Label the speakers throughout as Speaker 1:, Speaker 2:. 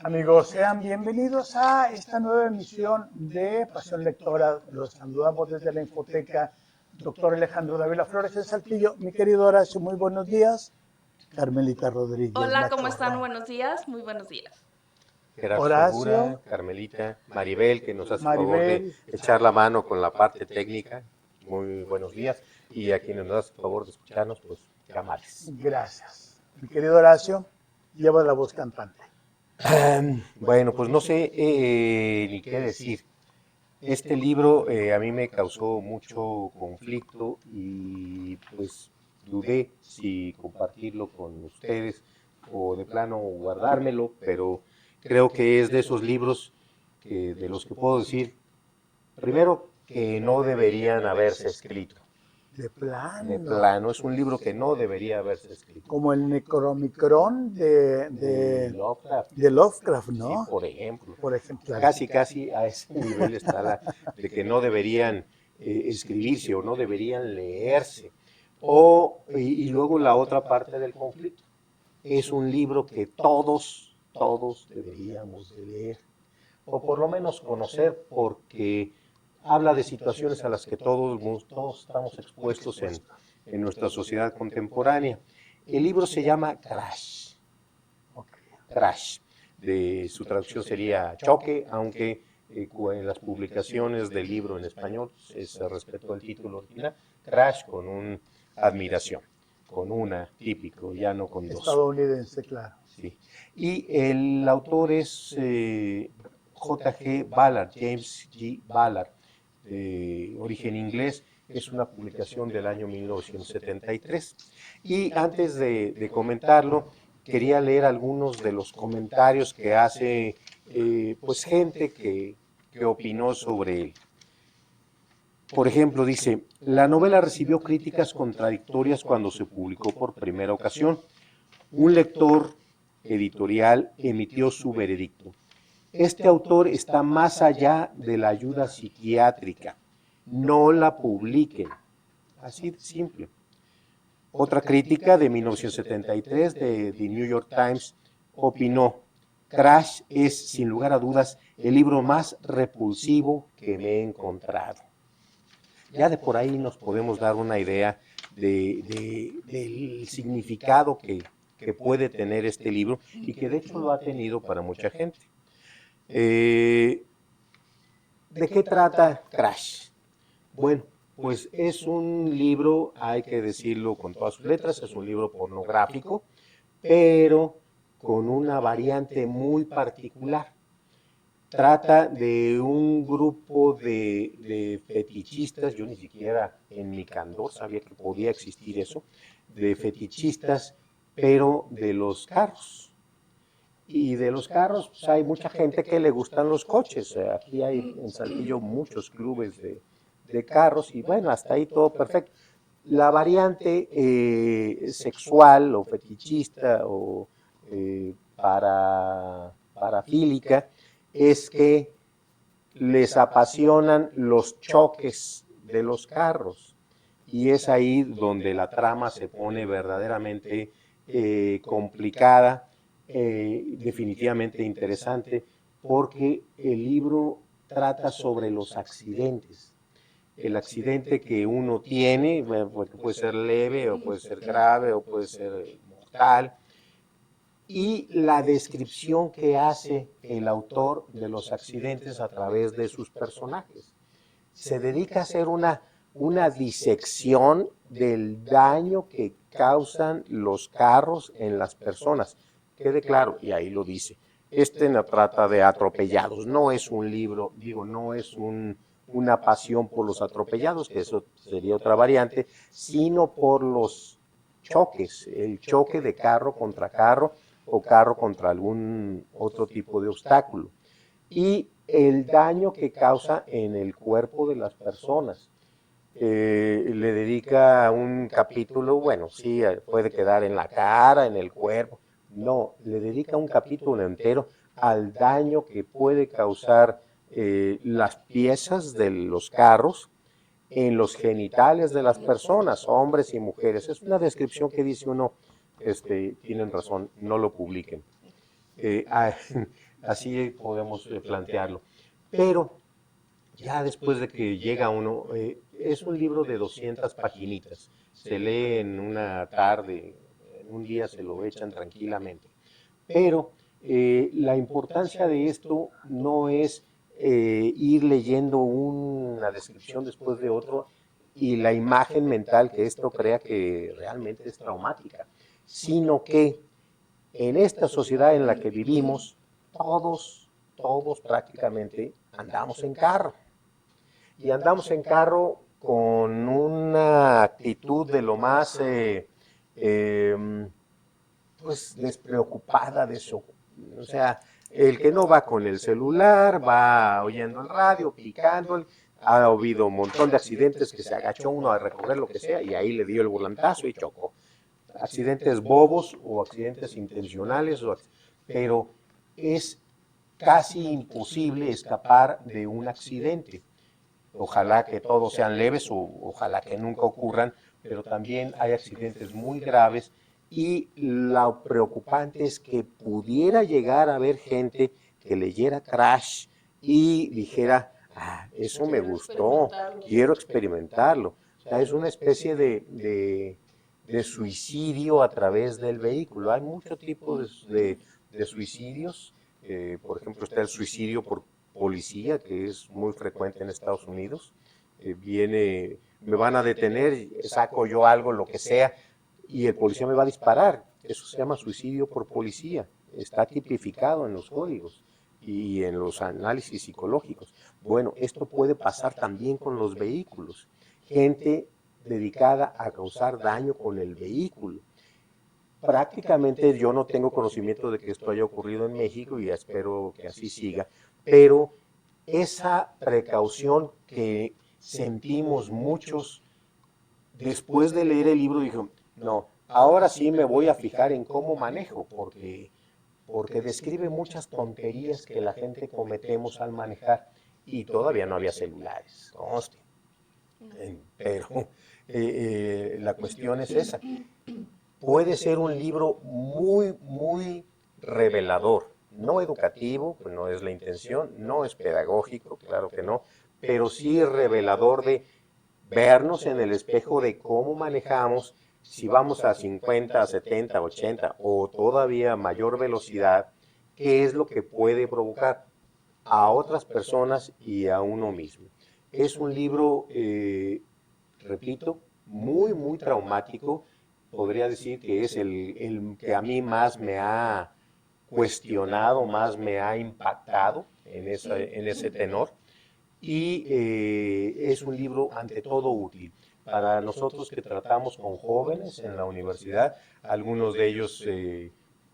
Speaker 1: Amigos, sean bienvenidos a esta nueva emisión de Pasión Lectora. Los saludamos desde la Infoteca, doctor Alejandro Dávila Flores de Saltillo. Mi querido Horacio, muy buenos días. Carmelita Rodríguez.
Speaker 2: Hola, ¿cómo están? Buenos días, muy buenos días.
Speaker 3: Gerardo
Speaker 1: Horacio,
Speaker 3: Segura, Carmelita, Maribel, que nos hace favor
Speaker 1: Maribel.
Speaker 3: de echar la mano con la parte técnica. Muy buenos días. Y a quienes nos hacen favor de escucharnos, pues, llamales.
Speaker 1: Gracias. Mi querido Horacio, lleva la voz cantante.
Speaker 3: Bueno, pues no sé ni qué decir. Este libro a mí me causó mucho conflicto y pues dudé si compartirlo con ustedes o de plano guardármelo, pero creo que es de esos libros de los que puedo decir, primero, que no deberían haberse escrito.
Speaker 1: De plano.
Speaker 3: De plano, es un libro que no debería haberse escrito.
Speaker 1: Como el Necronomicon de Lovecraft, ¿no?
Speaker 3: Sí, por ejemplo.
Speaker 1: Por ejemplo.
Speaker 3: Casi a ese nivel está de que no deberían escribirse o no deberían leerse. Y luego la otra parte del conflicto. Es un libro que todos deberíamos de leer, o por lo menos conocer, porque habla de situaciones a las que todos estamos expuestos en nuestra sociedad contemporánea. El libro se llama Crash. Crash. De su traducción sería choque, aunque en las publicaciones del libro en español se respetó el título original, Crash con un admiración, con una típico, ya no con dos.
Speaker 1: Estadounidense, claro.
Speaker 3: Sí. Y el autor es J.G. Ballard, James G. Ballard, de origen inglés. Es una publicación del año 1973. Y antes de comentarlo, quería leer algunos de los comentarios que hace pues gente que opinó sobre él. Por ejemplo, dice, la novela recibió críticas contradictorias cuando se publicó por primera ocasión. Un lector editorial emitió su veredicto. Este autor está más allá de la ayuda psiquiátrica. No la publiquen. Así de simple. Otra crítica de 1973 de The New York Times opinó, Crash es, sin lugar a dudas, el libro más repulsivo que me he encontrado. Ya de por ahí nos podemos dar una idea del significado que puede tener este libro y que de hecho lo ha tenido para mucha gente. ¿De qué trata Crash? Bueno, pues es un libro, hay que decirlo con todas sus letras, es un libro pornográfico, pero con una variante muy particular. Trata de un grupo de fetichistas, yo ni siquiera en mi candor sabía que podía existir eso, de fetichistas, pero de los carros. Y de los carros, pues hay mucha gente que le gustan los coches. Aquí hay en Saltillo muchos clubes de carros y bueno, hasta ahí todo perfecto. La variante sexual o fetichista o parafílica es que les apasionan los choques de los carros y es ahí donde la trama se pone verdaderamente complicada, definitivamente interesante, porque el libro trata sobre los accidentes. El accidente que uno tiene, bueno, puede ser leve o puede ser grave o puede ser mortal, y la descripción que hace el autor de los accidentes a través de sus personajes. Se dedica a hacer una disección del daño que causan los carros en las personas. Quede claro, y ahí lo dice, no trata de atropellados, no es un libro, no es una pasión por los atropellados, que eso sería otra variante, sino por los choques, el choque de carro contra carro o carro contra algún otro tipo de obstáculo. Y el daño que causa en el cuerpo de las personas. Le dedica un capítulo, bueno, sí, puede quedar en la cara, en el cuerpo, no, le dedica un capítulo entero al daño que puede causar las piezas de los carros en los genitales de las personas, hombres y mujeres. Es una descripción que dice uno, tienen razón, no lo publiquen. así podemos plantearlo. Pero ya después de que llega uno, es un libro de 200 paginitas, se lee en una tarde, en un día se lo echan tranquilamente. Pero la importancia de esto no es ir leyendo una descripción después de otro y la imagen mental que esto crea que realmente es traumática, sino que en esta sociedad en la que vivimos, todos prácticamente andamos en carro. Y andamos en carro con una actitud de lo más pues despreocupada, o sea, el que no va con el celular, va oyendo el radio, picando, ha habido un montón de accidentes que se agachó uno a recoger lo que sea y ahí le dio el volantazo y chocó. Accidentes bobos o accidentes intencionales, pero es casi imposible escapar de un accidente. Ojalá que todos sean leves o ojalá que nunca ocurran, pero también hay accidentes muy graves y lo preocupante es que pudiera llegar a haber gente que leyera Crash y dijera, eso me gustó, quiero experimentarlo. O sea, es una especie de suicidio a través del vehículo. Hay muchos tipos de suicidios. Por ejemplo, está el suicidio por policía, que es muy frecuente en Estados Unidos. Me van a detener, saco yo algo, lo que sea, y el policía me va a disparar. Eso se llama suicidio por policía. Está tipificado en los códigos y en los análisis psicológicos. Bueno, esto puede pasar también con los vehículos. Gente dedicada a causar daño con el vehículo. Prácticamente yo no tengo conocimiento de que esto haya ocurrido en México y espero que así siga, pero esa precaución que sentimos muchos después de leer el libro, dije, no, ahora sí me voy a fijar en cómo manejo, porque describe muchas tonterías que la gente cometemos al manejar y todavía no había celulares, conste. Pero la cuestión es esa. Puede ser un libro muy revelador, no educativo, pues no es la intención, no es pedagógico, claro que no, pero sí revelador de vernos en el espejo de cómo manejamos, si vamos a 50, a 70, 80 o todavía mayor velocidad, qué es lo que puede provocar a otras personas y a uno mismo. Es un libro, repito, muy traumático. Podría decir que es el que a mí más me ha cuestionado, más me ha impactado en ese tenor. Y es un libro ante todo útil para nosotros que tratamos con jóvenes en la universidad, algunos de ellos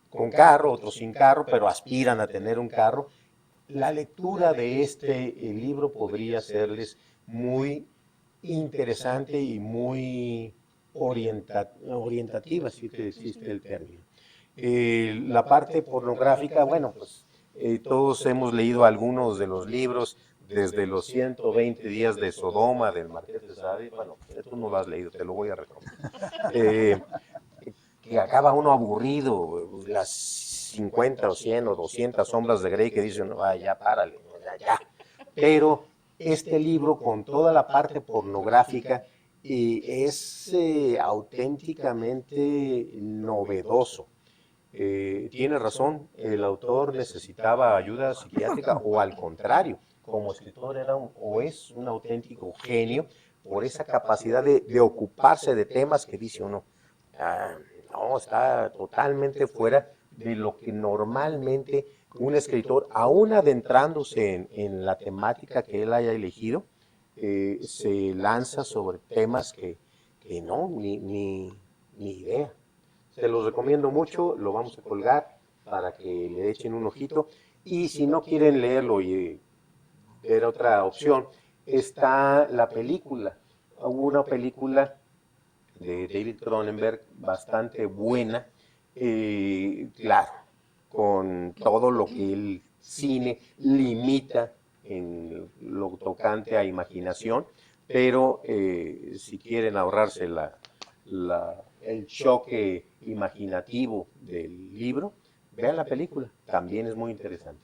Speaker 3: con carro, otros sin carro, pero aspiran a tener un carro. La lectura de este libro podría serles muy interesante y muy orientativa, si existe el término. La parte pornográfica, bueno, pues todos hemos leído algunos de los libros, desde los 120 días de Sodoma, del Marqués de Sade. Bueno, tú no lo has leído, te lo voy a recomendar. Que acaba uno aburrido, las 50 o 100 o 200 sombras de Grey que dicen, no, ya párale, ya. Pero este libro con toda la parte pornográfica es auténticamente novedoso. Tiene razón, el autor necesitaba ayuda psiquiátrica o al contrario, como escritor era o es un auténtico genio por esa capacidad de ocuparse de temas que dice uno, no, está totalmente fuera de lo que normalmente un escritor, aún adentrándose en la temática que él haya elegido, se lanza sobre temas que no, ni idea. Se los recomiendo mucho, lo vamos a colgar para que le echen un ojito. Y si no quieren leerlo y ver otra opción, está la película. Hubo una película de David Cronenberg bastante buena, claro, con todo lo que el cine limita en lo tocante a imaginación, pero si quieren ahorrarse el choque imaginativo del libro, vean la película, también es muy interesante.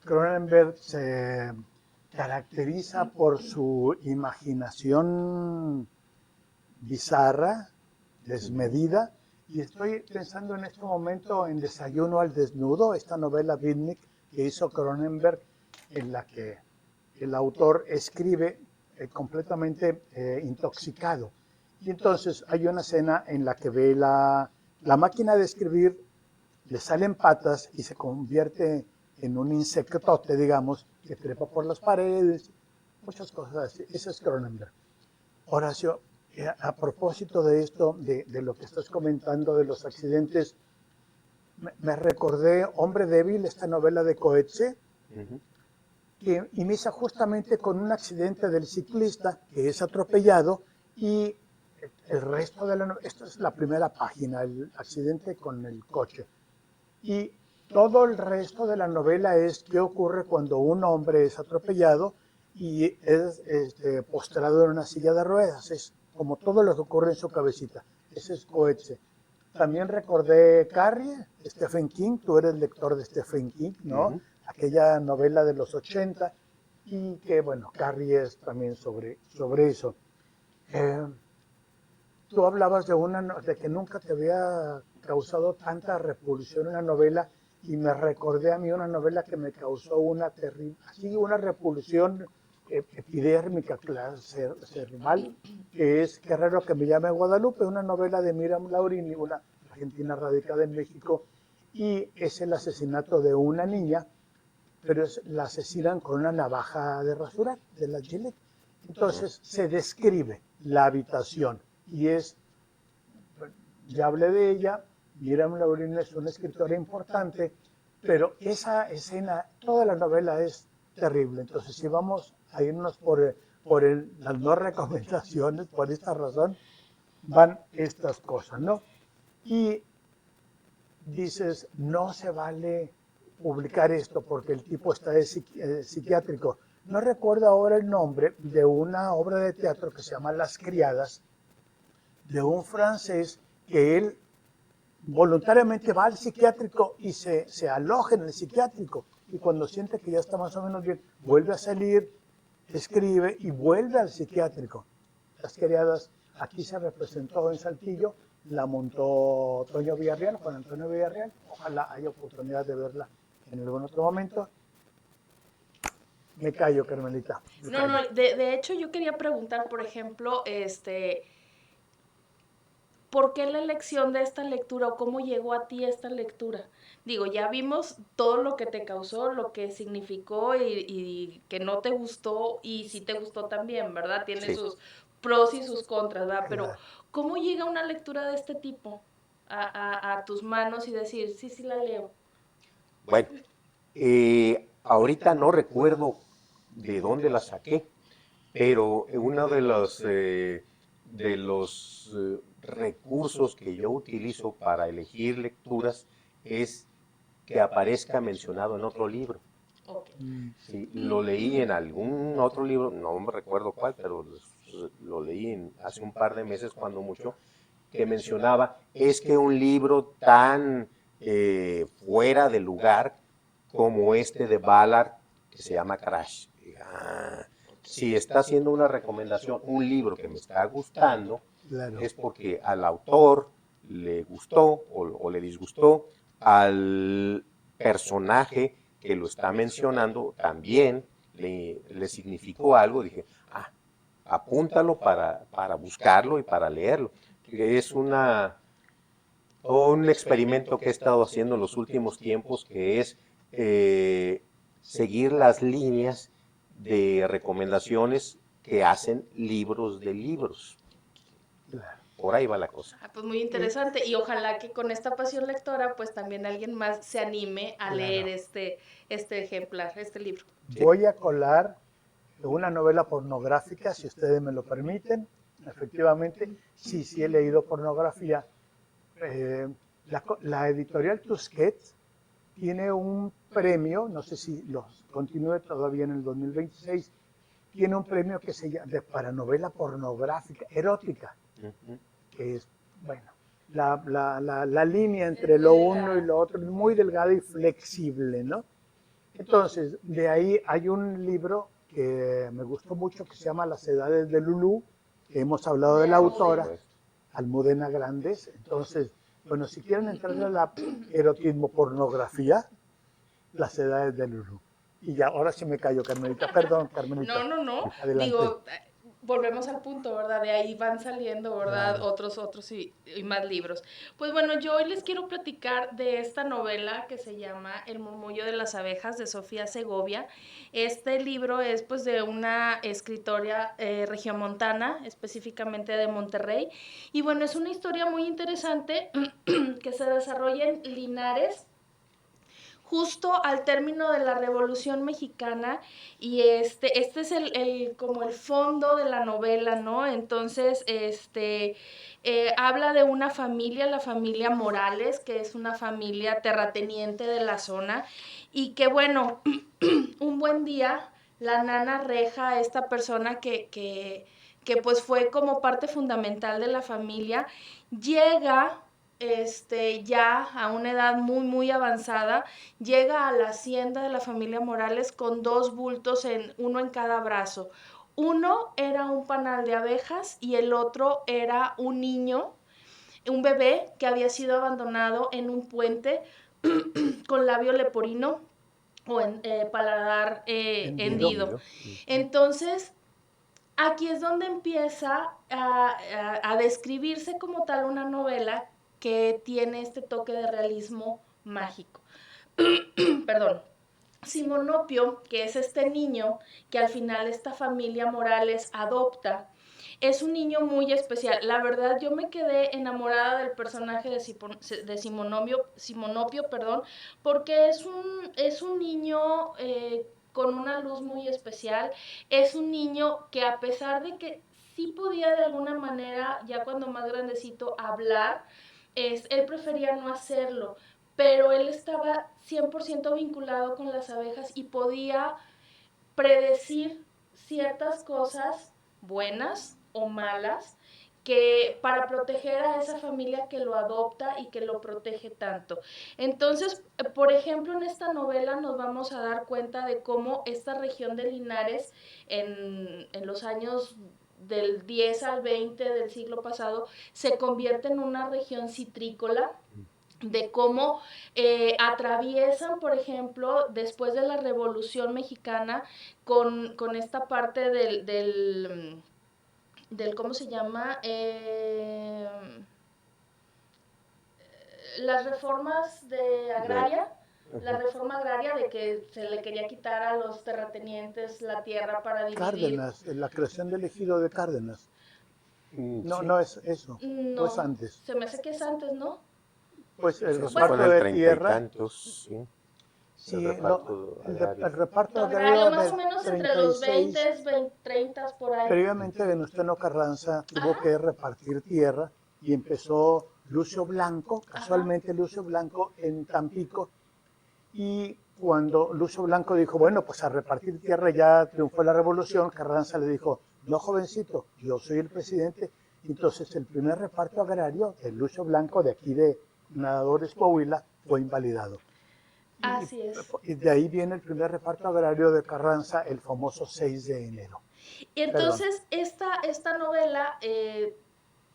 Speaker 1: Cronenberg se caracteriza por su imaginación bizarra, desmedida, y estoy pensando en este momento en Desayuno al Desnudo, esta novela beatnik que hizo Cronenberg, en la que el autor escribe completamente intoxicado. Y entonces hay una escena en la que ve la máquina de escribir, le salen patas y se convierte en un insectote, digamos, que trepa por las paredes, muchas cosas así. Ese es Cronenberg. Horacio, a propósito de esto, de lo que estás comentando de los accidentes, me recordé Hombre Débil, esta novela de Coetzee, que inicia justamente con un accidente del ciclista que es atropellado y el resto de la novela, esta es la primera página, el accidente con el coche. Y todo el resto de la novela es qué ocurre cuando un hombre es atropellado y es postrado en una silla de ruedas. Es como todo lo que ocurre en su cabecita. Ese es Coetzee. También recordé Carrie, Stephen King. Tú eres lector de Stephen King, ¿no? Aquella novela de los 80. Y que, bueno, Carrie es también sobre eso. Tú hablabas de que nunca te había causado tanta repulsión una novela, y me recordé a mí una novela que me causó una terrible, así una repulsión epidérmica, cerebral, que es Qué raro que me llame Guadalupe, una novela de Miriam Laurini, una argentina radicada en México, y es el asesinato de una niña, pero la asesinan con una navaja de rasurar, de la Gillette. Entonces se describe la habitación y ya hablé de ella, Miriam Laurini es una escritora importante, pero esa escena, toda la novela es terrible. Entonces si vamos a irnos por las no recomendaciones, por esta razón, van estas cosas, ¿no? Y dices, no se vale publicar esto porque el tipo está psiquiátrico. No recuerdo ahora el nombre de una obra de teatro que se llama Las Criadas, de un francés que él voluntariamente va al psiquiátrico y se aloja en el psiquiátrico, y cuando siente que ya está más o menos bien, vuelve a salir, escribe y vuelve al psiquiátrico. Las Criadas aquí se representó en Saltillo, la montó Toño Villarreal, Juan Antonio Villarreal. Ojalá haya oportunidad de verla en algún otro momento. Me callo, Carmelita.
Speaker 2: No, de hecho yo quería preguntar, por ejemplo, ¿por qué la elección de esta lectura o cómo llegó a ti esta lectura? Digo, ya vimos todo lo que te causó, lo que significó y que no te gustó y sí te gustó también, ¿verdad? Tiene
Speaker 3: Sí.
Speaker 2: sus pros y sus contras, ¿verdad? Pero
Speaker 1: Claro.
Speaker 2: ¿cómo llega una lectura de este tipo a tus manos y decir, sí, sí la leo?
Speaker 3: Bueno, ahorita no recuerdo de dónde la saqué, pero uno de los recursos que yo utilizo para elegir lecturas es que aparezca mencionado en otro libro.
Speaker 2: Okay.
Speaker 3: Sí, lo leí en algún otro libro, no me recuerdo cuál, pero lo leí hace un par de meses, cuando mucho, que mencionaba, es que un libro tan fuera de lugar como este de Ballard, que se llama Crash. Si está haciendo una recomendación, un libro que me está gustando,
Speaker 1: Claro.
Speaker 3: es porque al autor le gustó o le disgustó, al personaje que lo está mencionando también le significó algo. Dije, apúntalo para buscarlo y para leerlo. Es un experimento que he estado haciendo en los últimos tiempos, que es seguir las líneas de recomendaciones que hacen libros de libros. Por ahí va la cosa.
Speaker 2: Pues muy interesante, y ojalá que con esta pasión lectora pues también alguien más se anime a leer este ejemplar, este libro.
Speaker 1: Voy a colar una novela pornográfica, si ustedes me lo permiten. Efectivamente, sí he leído pornografía. La editorial Tusquets tiene un premio, no sé si los continúe todavía en el 2026, tiene un premio que se llama para novela pornográfica, erótica, que es, bueno, la línea entre lo uno y lo otro es muy delgada y flexible, ¿no? Entonces, de ahí hay un libro que me gustó mucho que se llama Las Edades de Lulú, que hemos hablado de la
Speaker 2: Por
Speaker 1: autora,
Speaker 3: supuesto.
Speaker 1: Almudena Grandes. Entonces, bueno, si quieren entrar en la erotismo pornografía, Las Edades de Lulú. Y ya, ahora sí me callo, Carmenita. Perdón, Carmenita.
Speaker 2: No.
Speaker 1: Adelante.
Speaker 2: Digo, volvemos al punto, ¿verdad? De ahí van saliendo, ¿verdad?
Speaker 1: Claro.
Speaker 2: Otros y más libros. Pues bueno, yo hoy les quiero platicar de esta novela que se llama El murmullo de las abejas de Sofía Segovia. Este libro es pues de una escritora regiomontana, específicamente de Monterrey. Y bueno, es una historia muy interesante que se desarrolla en Linares, justo al término de la Revolución Mexicana, y este es como el fondo de la novela, ¿no? Entonces, habla de una familia, la familia Morales, que es una familia terrateniente de la zona, y que bueno, un buen día la nana Reja, esta persona que pues fue como parte fundamental de la familia, llega ya a una edad muy avanzada, llega a la hacienda de la familia Morales con 2 bultos, uno en cada brazo. Uno era un panal de abejas y el otro era un niño, un bebé que había sido abandonado en un puente con labio leporino o paladar hendido. Entonces, aquí es donde empieza a describirse como tal una novela que tiene este toque de realismo mágico. Perdón. Simonopio, que es este niño que al final esta familia Morales adopta, es un niño muy especial. La verdad, yo me quedé enamorada del personaje de Simonopio, perdón, porque es un niño con una luz muy especial. Es un niño que, a pesar de que sí podía de alguna manera, ya cuando más grandecito, hablar, él prefería no hacerlo, pero él estaba 100% vinculado con las abejas y podía predecir ciertas cosas buenas o malas que para proteger a esa familia que lo adopta y que lo protege tanto. Entonces, por ejemplo, en esta novela nos vamos a dar cuenta de cómo esta región de Linares en los años del 10 al 20 del siglo pasado se convierte en una región citrícola, de cómo atraviesan, por ejemplo, después de la Revolución Mexicana, con esta parte del ¿cómo se llama? Las reformas de agraria, la reforma agraria de que se le quería quitar a los terratenientes la tierra para dividir.
Speaker 1: Cárdenas, la creación del ejido de Cárdenas. No,
Speaker 3: Sí.
Speaker 1: no es eso.
Speaker 2: No,
Speaker 1: Pues antes.
Speaker 2: se me hace que es antes, ¿no?
Speaker 1: Pues el
Speaker 3: Se
Speaker 1: reparto
Speaker 3: supone el
Speaker 1: de
Speaker 3: 30 y
Speaker 1: tierra.
Speaker 3: tantos, sí.
Speaker 1: Sí,
Speaker 3: El
Speaker 1: no,
Speaker 3: reparto agrario.
Speaker 1: el reparto
Speaker 2: Agrario
Speaker 1: agrario
Speaker 2: más
Speaker 1: del
Speaker 2: o menos entre los
Speaker 1: 36.
Speaker 2: 20, 30 por ahí.
Speaker 1: Previamente Venustiano Carranza tuvo que repartir tierra y empezó Lucio Blanco, casualmente Lucio Blanco en Tampico, y cuando Lucio Blanco dijo, bueno, pues a repartir tierra ya triunfó la revolución, Carranza le dijo, no, jovencito, yo soy el presidente. Y entonces el primer reparto agrario de Lucio Blanco de aquí de Nadadores, Coahuila, fue invalidado.
Speaker 2: Así es.
Speaker 1: Y de ahí viene el primer reparto agrario de Carranza, el famoso 6 de enero.
Speaker 2: Y entonces esta novela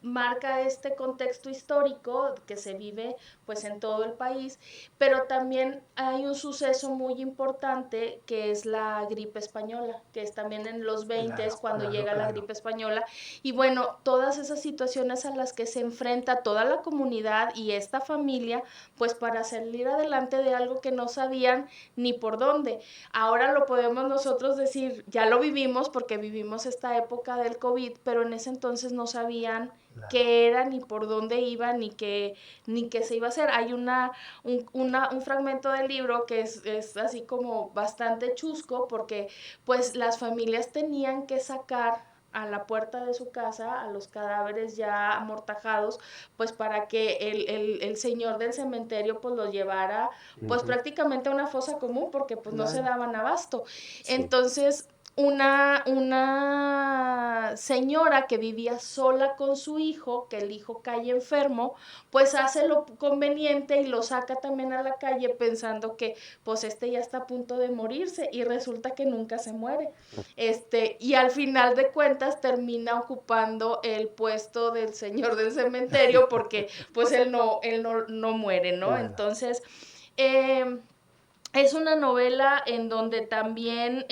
Speaker 2: marca este contexto histórico que se vive pues en todo el país, pero también hay un suceso muy importante que es la gripe española, que es también en los 20 cuando llega la gripe española, y bueno, todas esas situaciones a las que se enfrenta toda la comunidad y esta familia, pues para salir adelante de algo que no sabían ni por dónde. Ahora lo podemos nosotros decir, ya lo vivimos porque vivimos esta época del COVID, pero en ese entonces no sabían qué era, ni por dónde iba, ni qué se iba a hacer. Hay un fragmento del libro que es así como bastante chusco, porque pues las familias tenían que sacar a la puerta de su casa a los cadáveres ya amortajados, pues para que el señor del cementerio pues los llevara pues prácticamente a una fosa común, porque pues no se daban abasto. Entonces, una señora que vivía sola con su hijo, que el hijo cae enfermo, pues hace lo conveniente y lo saca también a la calle pensando que pues ya está a punto de morirse y resulta que nunca se muere. Y al final de cuentas termina ocupando el puesto del señor del cementerio porque pues él no muere, ¿no?
Speaker 1: Claro.
Speaker 2: Entonces, es una novela en donde también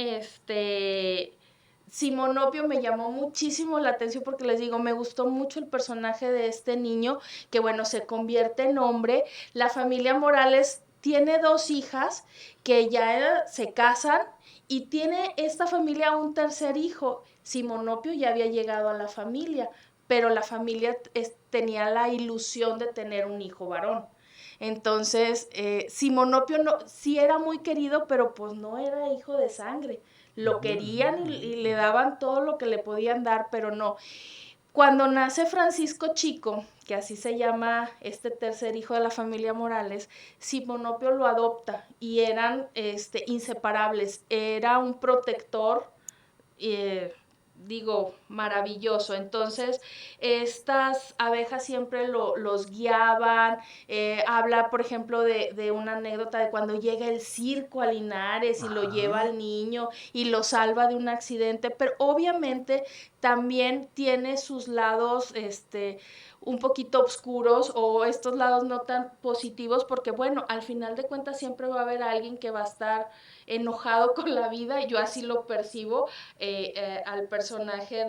Speaker 2: Simonopio me llamó muchísimo la atención porque les digo, me gustó mucho el personaje de este niño que bueno, se convierte en hombre. La familia Morales tiene 2 hijas que ya se casan y tiene esta familia un tercer hijo. Simonopio ya había llegado a la familia, pero la familia tenía la ilusión de tener un hijo varón. Entonces, Simonopio sí era muy querido, pero pues no era hijo de sangre. Lo querían y le daban todo lo que le podían dar, pero no. Cuando nace Francisco Chico, que así se llama este tercer hijo de la familia Morales, Simonopio lo adopta y eran inseparables. Era un protector, maravilloso. Entonces, estas abejas siempre los guiaban. Habla, por ejemplo, de una anécdota de cuando llega el circo a Linares y lo lleva al niño y lo salva de un accidente, pero obviamente también tiene sus lados, un poquito oscuros o estos lados no tan positivos, porque bueno, al final de cuentas siempre va a haber alguien que va a estar enojado con la vida, y yo así lo percibo al personaje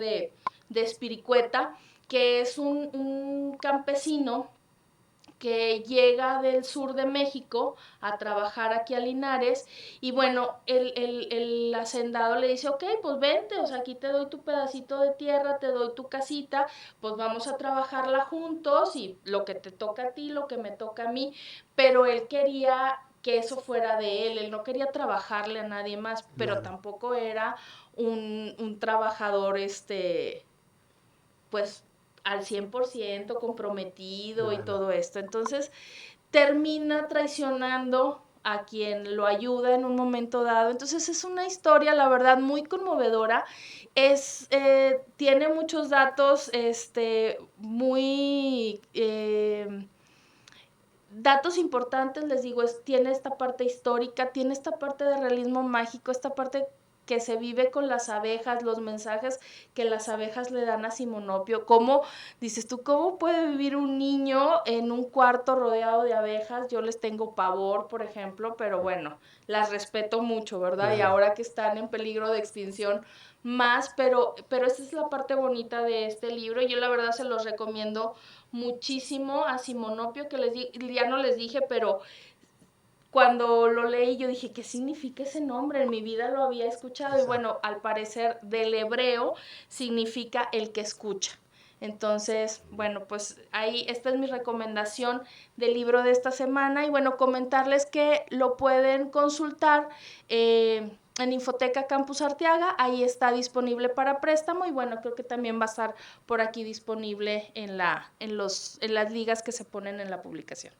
Speaker 2: de Espiricueta, que es un campesino que llega del sur de México a trabajar aquí a Linares y bueno, el hacendado le dice, ok, pues vente, o sea, aquí te doy tu pedacito de tierra, te doy tu casita, pues vamos a trabajarla juntos y lo que te toca a ti, lo que me toca a mí, pero él quería que eso fuera de él no quería trabajarle a nadie más, pero
Speaker 1: Claro.
Speaker 2: tampoco era un trabajador, pues al 100% comprometido y todo esto. Entonces termina traicionando a quien lo ayuda en un momento dado. Entonces es una historia, la verdad, muy conmovedora. Tiene muchos datos, muy... datos importantes, les digo, tiene esta parte histórica, tiene esta parte de realismo mágico, esta parte que se vive con las abejas, los mensajes que las abejas le dan a Simonopio. ¿Cómo, dices tú, cómo puede vivir un niño en un cuarto rodeado de abejas? Yo les tengo pavor, por ejemplo, pero bueno, las respeto mucho, ¿verdad? Y ahora que están en peligro de extinción más, pero esa es la parte bonita de este libro. Yo la verdad se los recomiendo muchísimo a Simonopio, que ya no les dije, pero cuando lo leí yo dije, ¿qué significa ese nombre? En mi vida lo había escuchado. Exacto. Y bueno, al parecer del hebreo significa el que escucha. Entonces, bueno, pues ahí esta es mi recomendación del libro de esta semana. Y bueno, comentarles que lo pueden consultar en Infoteca Campus Arteaga, ahí está disponible para préstamo y bueno, creo que también va a estar por aquí disponible en las ligas que se ponen en la publicación.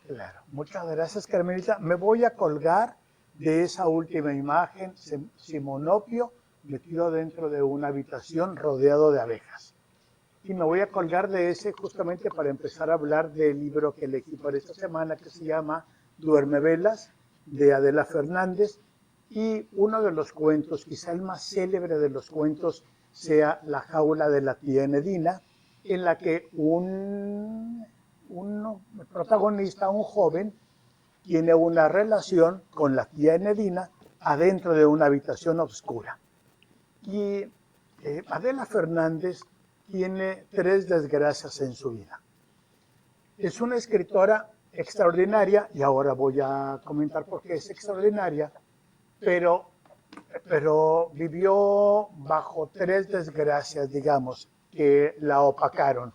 Speaker 1: Claro, muchas gracias, Carmelita. Me voy a colgar de esa última imagen, Simonopio metido dentro de una habitación rodeado de abejas. Y me voy a colgar de ese justamente para empezar a hablar del libro que elegí para esta semana, que se llama Duerme Velas, de Adela Fernández. Y uno de los cuentos, quizá el más célebre de los cuentos, sea La jaula de la tía Enedina, en la que un protagonista, un joven, tiene una relación con la tía Enedina adentro de una habitación oscura. Y Adela Fernández tiene 3 desgracias en su vida. Es una escritora extraordinaria, y ahora voy a comentar por qué es extraordinaria, pero vivió bajo 3 desgracias, digamos, que la opacaron.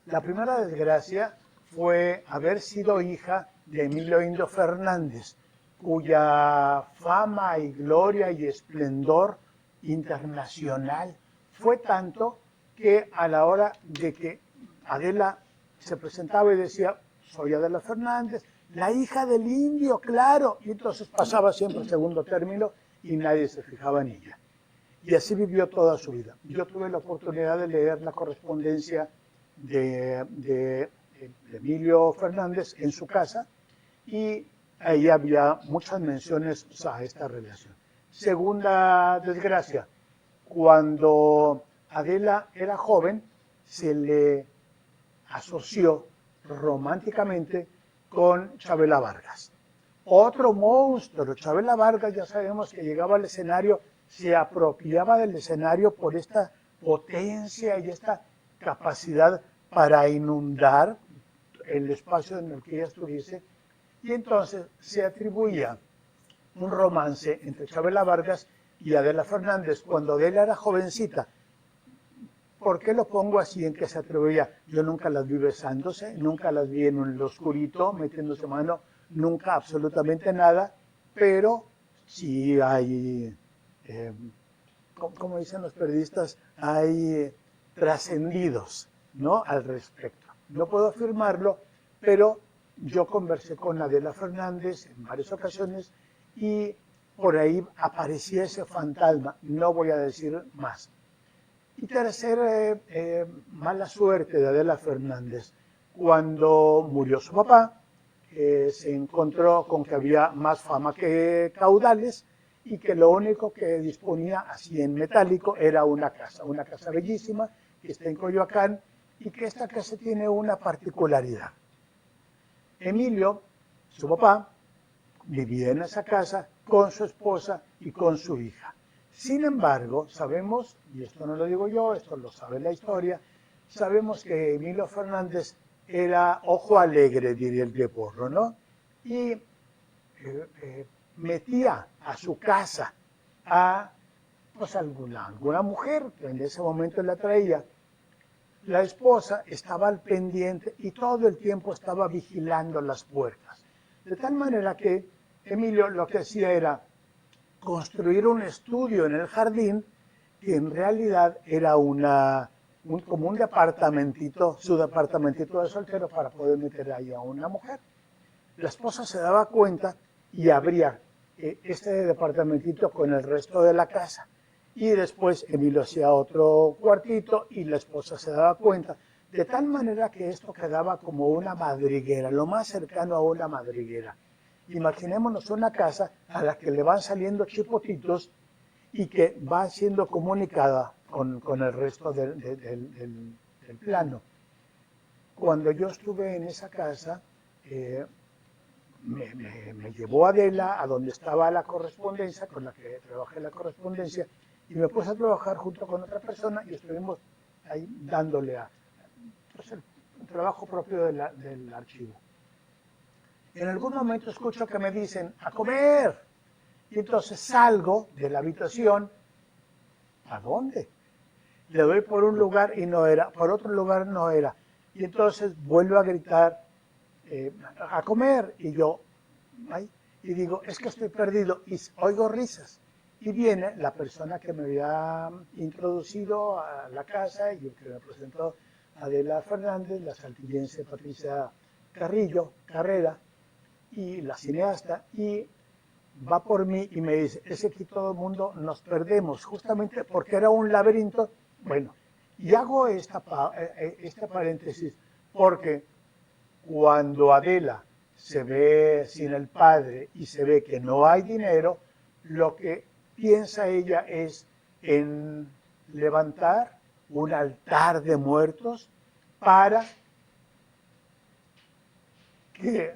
Speaker 1: La primera desgracia fue haber sido hija de Emilio Indio Fernández, cuya fama y gloria y esplendor internacional fue tanto que a la hora de que Adela se presentaba y decía, soy Adela Fernández, la hija del indio, claro, y entonces pasaba siempre el segundo término y nadie se fijaba en ella. Y así vivió toda su vida. Yo tuve la oportunidad de leer la correspondencia de Emilio Fernández en su casa y ahí había muchas menciones a esta relación. Segunda desgracia, cuando Adela era joven, se le asoció románticamente con Chabela Vargas. Otro monstruo, Chabela Vargas, ya sabemos que llegaba al escenario, se apropiaba del escenario por esta potencia y esta capacidad para inundar el espacio en el que ella estuviese, y entonces se atribuía un romance entre Chabela Vargas y Adela Fernández cuando Adela era jovencita. ¿Por qué lo pongo así en que se atribuía? Yo nunca las vi besándose, nunca las vi en el oscurito, metiéndose mano, nunca absolutamente nada, pero sí hay, como dicen los periodistas, hay trascendidos, ¿no?, al respecto. No puedo afirmarlo, pero yo conversé con Adela Fernández en varias ocasiones y por ahí aparecía ese fantasma, no voy a decir más. Y tercera mala suerte de Adela Fernández. Cuando murió su papá, se encontró con que había más fama que caudales y que lo único que disponía así en metálico era una casa bellísima que está en Coyoacán y que esta casa tiene una particularidad. Emilio, su papá, vivía en esa casa con su esposa y con su hija. Sin embargo, sabemos, y esto no lo digo yo, esto lo sabe la historia, sabemos que Emilio Fernández era ojo alegre, diría el Gueporro, ¿no? Y metía a su casa a pues, alguna mujer que en ese momento la traía. La esposa estaba al pendiente y todo el tiempo estaba vigilando las puertas. De tal manera que Emilio lo que hacía era construir un estudio en el jardín que en realidad era como un departamentito, su departamentito de soltero para poder meter ahí a una mujer. La esposa se daba cuenta y abría este departamentito con el resto de la casa. Y después Emilio hacía otro cuartito y la esposa se daba cuenta. De tal manera que esto quedaba como una madriguera, lo más cercano a una madriguera. Imaginémonos una casa a la que le van saliendo chipotitos y que va siendo comunicada con el resto del plano. Cuando yo estuve en esa casa, me llevó Adela a donde estaba la correspondencia, con la que trabajé la correspondencia, y me puse a trabajar junto con otra persona y estuvimos ahí dándole pues, el trabajo propio del archivo. En algún momento escucho que me dicen, ¡a comer! Y entonces salgo de la habitación, ¿a dónde? Le doy por un lugar y no era, por otro lugar no era. Y entonces vuelvo a gritar, ¡a comer! Y yo, ¡ay! Y digo, es que estoy perdido. Y oigo risas. Y viene la persona que me había introducido a la casa y que me presentó, Adela Fernández, la saltillense Patricia Carrera, y la cineasta, y va por mí y me dice, es que aquí todo el mundo nos perdemos, justamente porque era un laberinto. Bueno, y hago este paréntesis porque cuando Adela se ve sin el padre y se ve que no hay dinero, lo que piensa ella es en levantar un altar de muertos para que,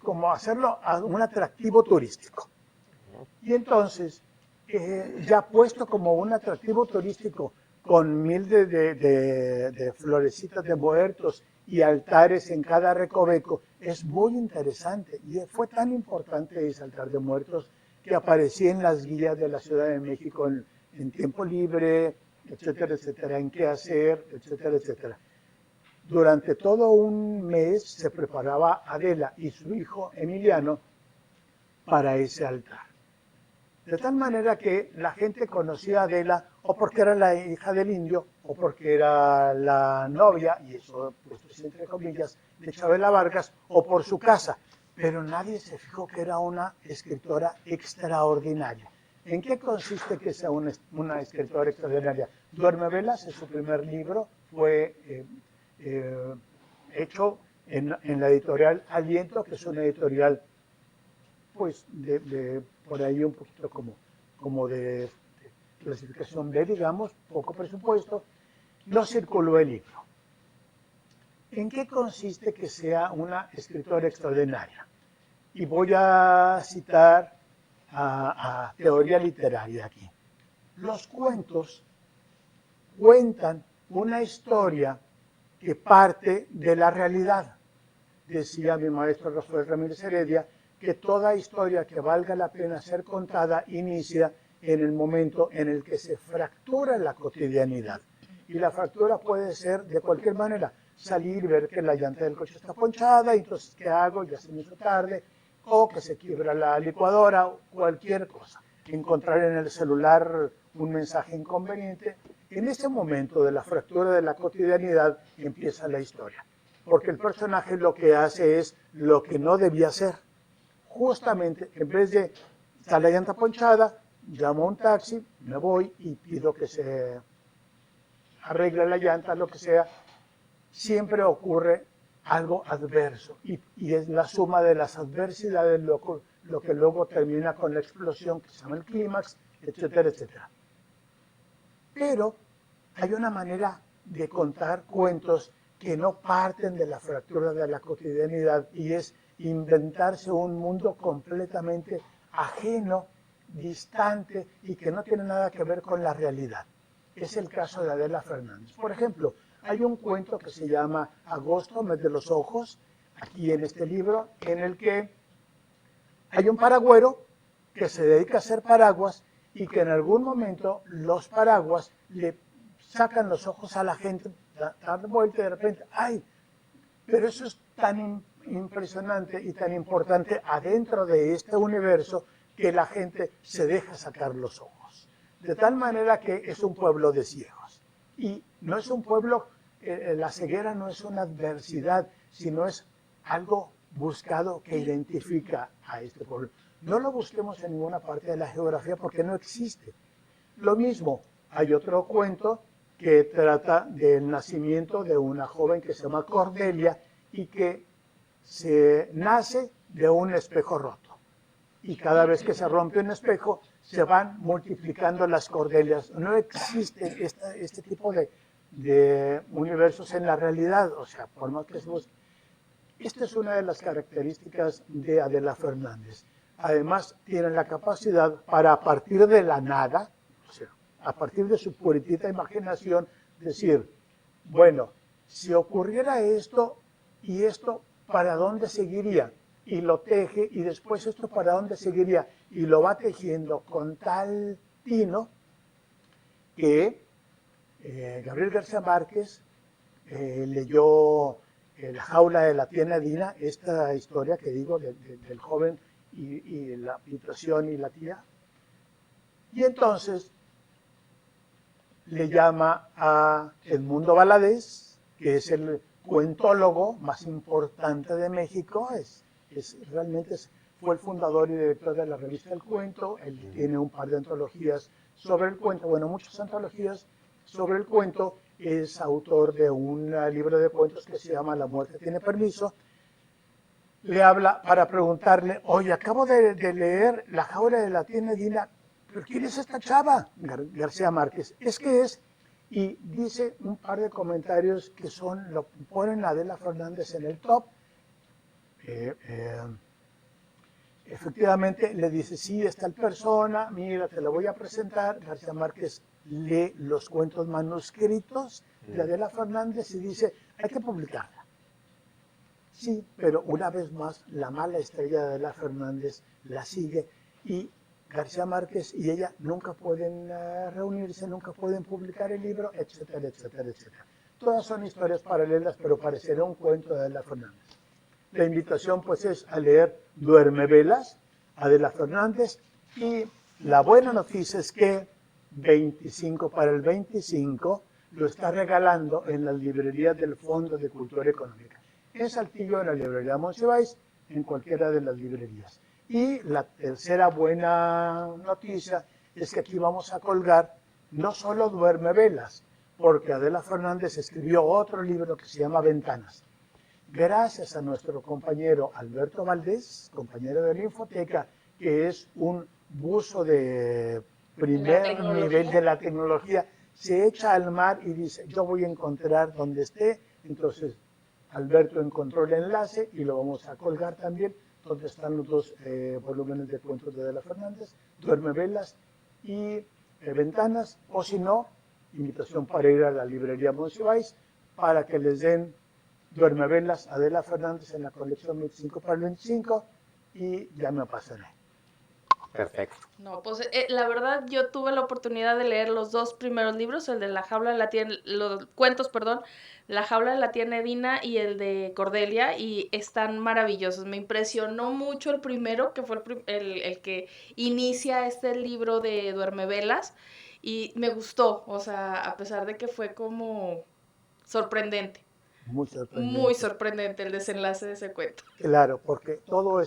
Speaker 1: como hacerlo un atractivo turístico. Y entonces, ya puesto como un atractivo turístico, con mil de florecitas de muertos y altares en cada recoveco, es muy interesante. Y fue tan importante ese altar de muertos que aparecía en las guías de la Ciudad de México en tiempo libre, etcétera, etcétera, en qué hacer, etcétera, etcétera. Durante todo un mes se preparaba Adela y su hijo Emiliano para ese altar. De tal manera que la gente conocía a Adela o porque era la hija del indio o porque era la novia, y eso puesto entre comillas, de Chabela Vargas, o por su casa. pero nadie se fijó que era una escritora extraordinaria. ¿En qué consiste que sea una escritora extraordinaria? Duermevelas es su primer libro, fue hecho en la editorial Aliento, que es una editorial pues por ahí un poquito como de clasificación B, digamos, poco presupuesto. No circuló el libro. ¿En qué consiste que sea una escritora extraordinaria? Y voy a citar a teoría literaria aquí. Los cuentos cuentan una historia que parte de la realidad. Decía mi maestro Rafael Ramírez Heredia que toda historia que valga la pena ser contada inicia en el momento en el que se fractura la cotidianidad. Y la fractura puede ser de cualquier manera. Salir, ver que la llanta del coche está ponchada, y entonces ¿qué hago? Ya se me hizo tarde. O que se quiebra la licuadora, cualquier cosa. Encontrar en el celular un mensaje inconveniente. En ese momento de la fractura de la cotidianidad empieza la historia. Porque el personaje lo que hace es lo que no debía hacer. Justamente, en vez de estar la llanta ponchada, llamo a un taxi, me voy y pido que se arregle la llanta, lo que sea. Siempre ocurre algo adverso y es la suma de las adversidades lo que luego termina con la explosión que se llama el clímax, etcétera, etcétera. Pero hay una manera de contar cuentos que no parten de la fractura de la cotidianidad y es inventarse un mundo completamente ajeno, distante y que no tiene nada que ver con la realidad. Es el caso de Adela Fernández. Por ejemplo, hay un cuento que se llama Agosto, mes de los ojos, aquí en este libro, en el que hay un paragüero que se dedica a hacer paraguas y que en algún momento los paraguas le sacan los ojos a la gente, dan vuelta y de repente, ¡ay! Pero eso es tan impresionante y tan importante adentro de este universo que la gente se deja sacar los ojos. De tal manera que es un pueblo de ciegos. Y no es un pueblo, la ceguera no es una adversidad, sino es algo buscado que identifica a este pueblo. No lo busquemos en ninguna parte de la geografía porque no existe. Lo mismo, hay otro cuento que trata del nacimiento de una joven que se llama Cordelia y que se nace de un espejo roto. Y cada vez que se rompe un espejo, se van multiplicando las Cordelias. No existe este tipo de universos en la realidad, o sea, por más que se busque. Esta es una de las características de Adela Fernández. Además, tiene la capacidad para, a partir de la nada, o sea, a partir de su puritita imaginación, decir, bueno, si ocurriera esto y esto, ¿para dónde seguiría? Y lo teje, y después esto, ¿para dónde seguiría? Y lo va tejiendo con tal tino que Gabriel García Márquez leyó La jaula de la tía Nadina, esta historia que digo del joven y la habitación y la tía. Y entonces le llama a Edmundo Valadez, que es el cuentólogo más importante de México, realmente fue el fundador y director de la revista El Cuento, él tiene un par de antologías sobre el cuento, bueno, muchas antologías sobre el cuento, es autor de un libro de cuentos que se llama La muerte tiene permiso. Le habla para preguntarle, oye, acabo de leer La jaula de la tía Nadina, ¿pero quién es esta chava? García Márquez. Es que es, y dice un par de comentarios que lo ponen a Adela Fernández en el top. Efectivamente le dice, sí, es tal persona, mira, te la voy a presentar. García Márquez lee los cuentos manuscritos de Adela Fernández y dice, hay que publicarla. Sí, pero una vez más, la mala estrella de Adela Fernández la sigue y García Márquez y ella nunca pueden reunirse, nunca pueden publicar el libro, etcétera, etcétera, etcétera. Todas son historias paralelas, pero parecerá un cuento de Adela Fernández. La invitación pues es a leer Duermevelas, Adela Fernández, y la buena noticia es que 25 para el 25 lo está regalando en las librerías del Fondo de Cultura Económica. En Saltillo, en la librería Monsiváis, en cualquiera de las librerías. Y la tercera buena noticia es que aquí vamos a colgar no solo Duerme Velas, porque Adela Fernández escribió otro libro que se llama Ventanas. Gracias a nuestro compañero Alberto Valdés, compañero de la Infoteca, que es un buzo de primer nivel de la tecnología, se echa al mar y dice, yo voy a encontrar donde esté. Entonces, Alberto encontró el enlace y lo vamos a colgar también, donde están los dos volúmenes de cuentos de Adela Fernández, Duerme Velas y Ventanas, o si no, invitación para ir a la librería Monsiváis para que les den Duerme Velas, Adela Fernández en la colección 25 para el 25 y ya me pasaré.
Speaker 3: Perfecto.
Speaker 2: No, pues la verdad yo tuve la oportunidad de leer los dos primeros libros, el de La Jaula de la Tía, los cuentos, perdón, La Jaula de la Tía Nedina y el de Cordelia, y están maravillosos. Me impresionó mucho el primero, que fue el que inicia este libro de Duerme Velas, y me gustó, o sea, a pesar de que fue como sorprendente.
Speaker 1: Muy sorprendente.
Speaker 2: Muy sorprendente el desenlace de ese cuento.
Speaker 1: Claro, porque todo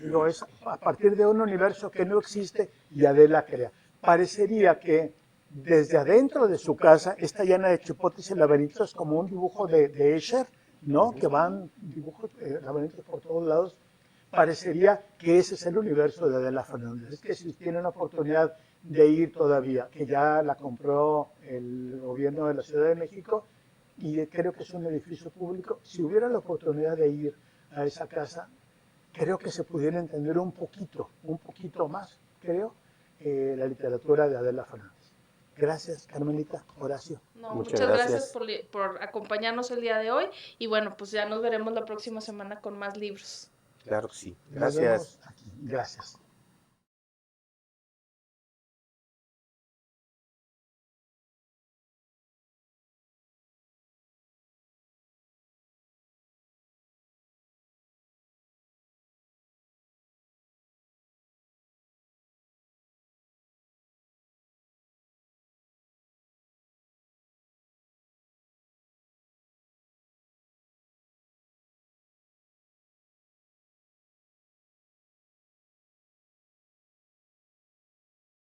Speaker 1: lo es a partir de un universo que no existe y Adela crea. Parecería que desde adentro de su casa está llena de chipotes y laberintos como un dibujo de Escher, ¿no? Que van dibujos, laberintos por todos lados. Parecería que ese es el universo de Adela Fernández. Es que si tienen la oportunidad de ir todavía, que ya la compró el gobierno de la Ciudad de México, y creo que es un edificio público, si hubiera la oportunidad de ir a esa casa, creo que se pudiera entender un poquito más, creo, la literatura de Adela Fernández. Gracias, Carmelita, Horacio.
Speaker 2: No,
Speaker 3: Muchas
Speaker 2: muchas gracias
Speaker 3: gracias.
Speaker 2: por acompañarnos el día de hoy y bueno, pues ya nos veremos la próxima semana con más libros.
Speaker 3: Claro que sí.
Speaker 1: Nos
Speaker 3: Gracias.
Speaker 1: vemos aquí. Gracias.